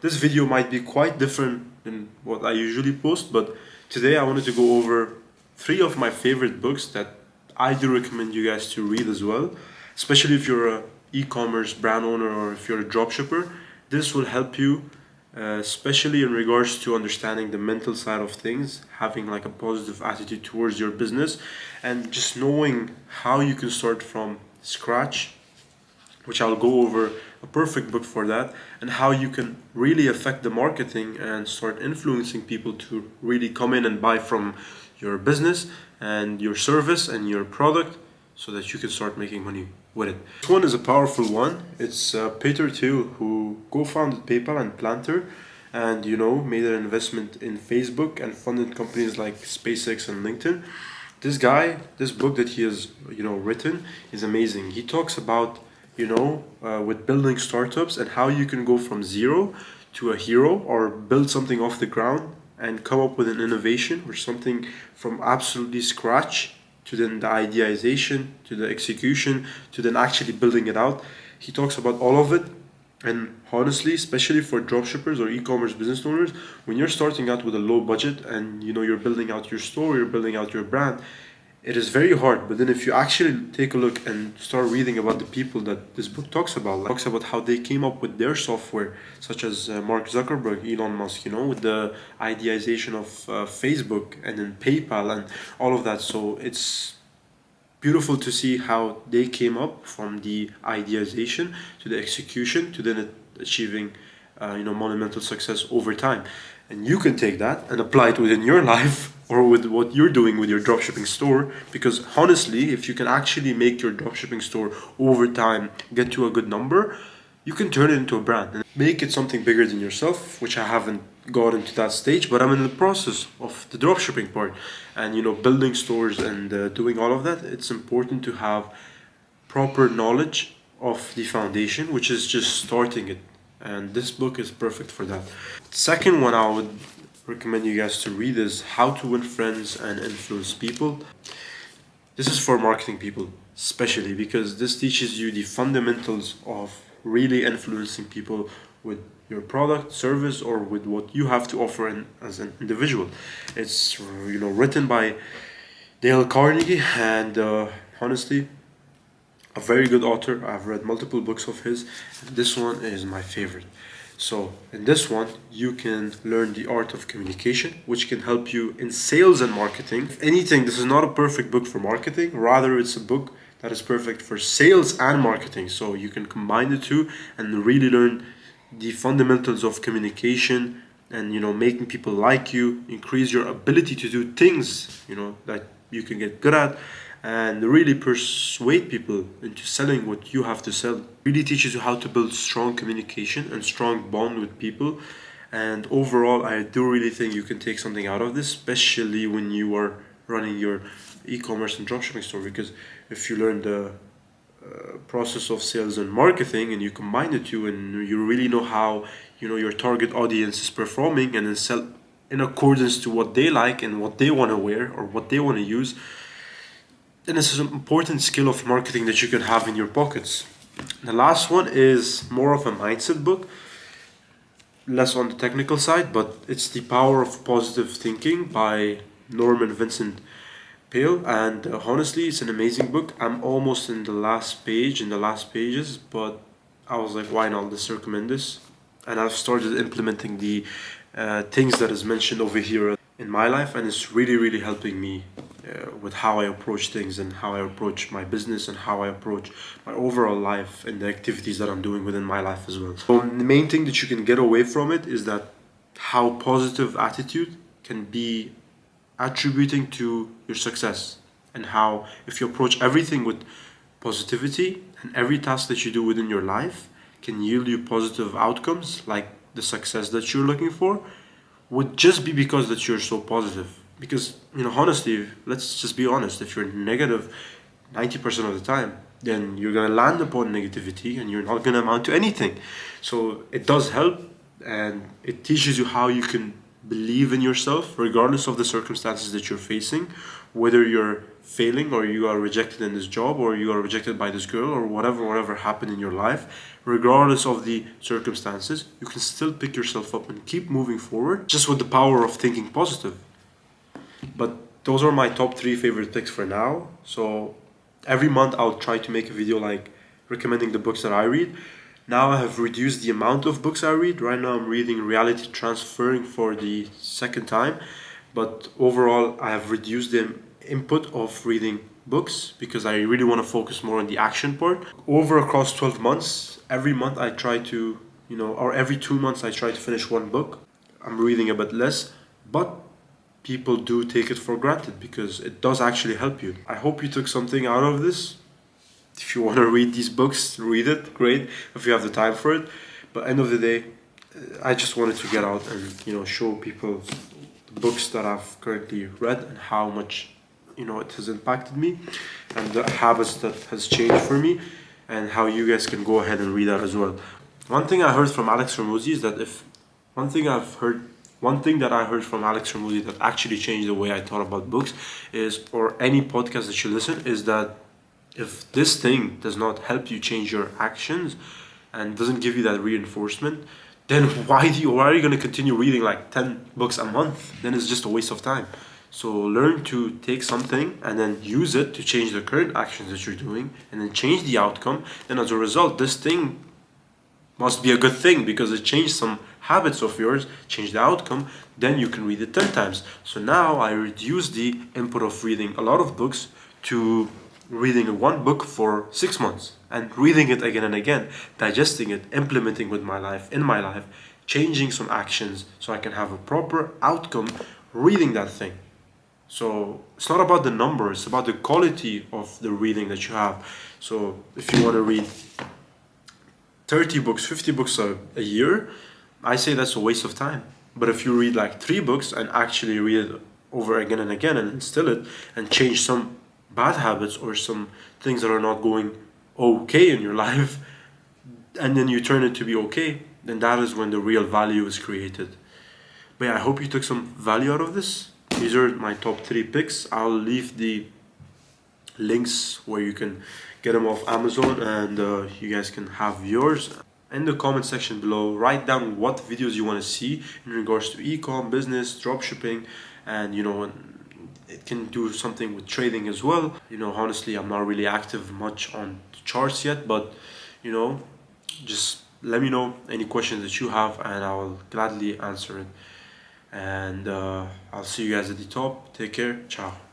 This video might be quite different than what I usually post, but today I wanted to go over 3 of my favorite books that I do recommend you guys to read as well, especially if you're a e-commerce brand owner or if you're a dropshipper. This will help you, especially in regards to understanding the mental side of things, having like a positive attitude towards your business, and just knowing how you can start from scratch, which I'll go over a perfect book for that, and how you can really affect the marketing and start influencing people to really come in and buy from your business and your service and your product so that you can start making money with it. This one is a powerful one. It's Peter Thiel, who co-founded PayPal and Planter, and made an investment in Facebook and funded companies like SpaceX and LinkedIn. This guy, this book that he has written is amazing. He talks about with building startups and how you can go from zero to a hero, or build something off the ground and come up with an innovation or something from absolutely scratch, to then the ideation, to the execution, to then actually building it out. He talks about all of it. And honestly, especially for dropshippers or e-commerce business owners, when you're starting out with a low budget and you're building out your store, you're building out your brand, it is very hard. But then if you actually take a look and start reading about the people that this book talks about, talks about how they came up with their software, such as Mark Zuckerberg, Elon Musk, with the ideation of Facebook and then PayPal and all of that. So it's beautiful to see how they came up from the ideation to the execution to then achieving monumental success over time. And you can take that and apply it within your life or with what you're doing with your dropshipping store, because honestly, if you can actually make your dropshipping store over time get to a good number, you can turn it into a brand and make it something bigger than yourself, which I haven't gotten to that stage, but I'm in the process of the dropshipping part and building stores and doing all of that. It's important to have proper knowledge of the foundation, which is just starting it, and this book is perfect for that. Second one I would recommend you guys to read is How to Win Friends and Influence People. This is for marketing people especially, because this teaches you the fundamentals of really influencing people with your product, service, or with what you have to offer as an individual. It's written by Dale Carnegie, and honestly, a very good author. I've read multiple books of his. This one is my favorite. So in this one, you can learn the art of communication, which can help you in sales and marketing. If anything, this is not a perfect book for marketing. Rather, it's a book that is perfect for sales and marketing. So you can combine the two and really learn the fundamentals of communication and making people like you, increase your ability to do things that you can get good at, and really persuade people into selling what you have to sell. Really teaches you how to build strong communication and strong bond with people. And overall, I do really think you can take something out of this, especially when you are running your e-commerce and dropshipping store, because if you learn the process of sales and marketing and you combine the two, and you really know how your target audience is performing, and then sell in accordance to what they like and what they want to wear or what they want to use, then it's an important skill of marketing that you can have in your pockets. The last one is more of a mindset book, less on the technical side, but it's The Power of Positive Thinking by Vincent Peale, and honestly, it's an amazing book. I'm almost in the last pages, but I was like, why not? Let's recommend this. And I've started implementing the things that is mentioned over here in my life, and it's really, really helping me with how I approach things and how I approach my business and how I approach my overall life and the activities that I'm doing within my life as well. So the main thing that you can get away from it is that how positive attitude can be attributing to your success, and how if you approach everything with positivity and every task that you do within your life can yield you positive outcomes, like the success that you're looking for, would just be because that you're so positive. Because honestly, let's just be honest, if you're negative 90% of the time, then you're gonna land upon negativity and you're not gonna amount to anything. So it does help, and it teaches you how you can believe in yourself regardless of the circumstances that you're facing, whether you're failing, or you are rejected in this job, or you are rejected by this girl, or whatever happened in your life, regardless of the circumstances, you can still pick yourself up and keep moving forward just with the power of thinking positive. But those are my top 3 favorite picks for now. So every month I'll try to make a video like recommending the books that I read. Now I have reduced the amount of books I read. Right now I'm reading Reality Transferring for the second time. But overall I have reduced the input of reading books because I really want to focus more on the action part. Across 12 months, every month I try to, or every 2 months I try to finish one book. I'm reading a bit less, but people do take it for granted because it does actually help you. I hope you took something out of this. If you want to read these books, read it, great, if you have the time for it. But end of the day, I just wanted to get out and show people the books that I've currently read and how much it has impacted me, and the habits that has changed for me, and how you guys can go ahead and read that as well. One thing I heard from Alex Ramosi is that one thing that I heard from Alex Ramosi that actually changed the way I thought about books or any podcast that you listen, is that if this thing does not help you change your actions and doesn't give you that reinforcement, then why are you going to continue reading like 10 books a month? Then it's just a waste of time. So learn to take something and then use it to change the current actions that you're doing and then change the outcome. Then as a result, this thing must be a good thing because it changed some habits of yours, change the outcome, then you can read it 10 times. So now I reduce the input of reading a lot of books to reading one book for 6 months and reading it again and again, digesting it, implementing in my life, changing some actions so I can have a proper outcome reading that thing. So it's not about the number, it's about the quality of the reading that you have. So if you want to read 30 books, 50 books a year, I say that's a waste of time. But if you read like 3 books and actually read it over again and again and instill it and change some bad habits or some things that are not going okay in your life, and then you turn it to be okay, then that is when the real value is created. But yeah, I hope you took some value out of this. These are my top 3 picks. I'll leave the links where you can get them off Amazon, and you guys can have yours. In the comment section below, write down what videos you want to see in regards to ecom, business, dropshipping, and it can do something with trading as well. Honestly, I'm not really active much on the charts yet, but just let me know any questions that you have and I will gladly answer it. And I'll see you guys at the top. Take care. Ciao.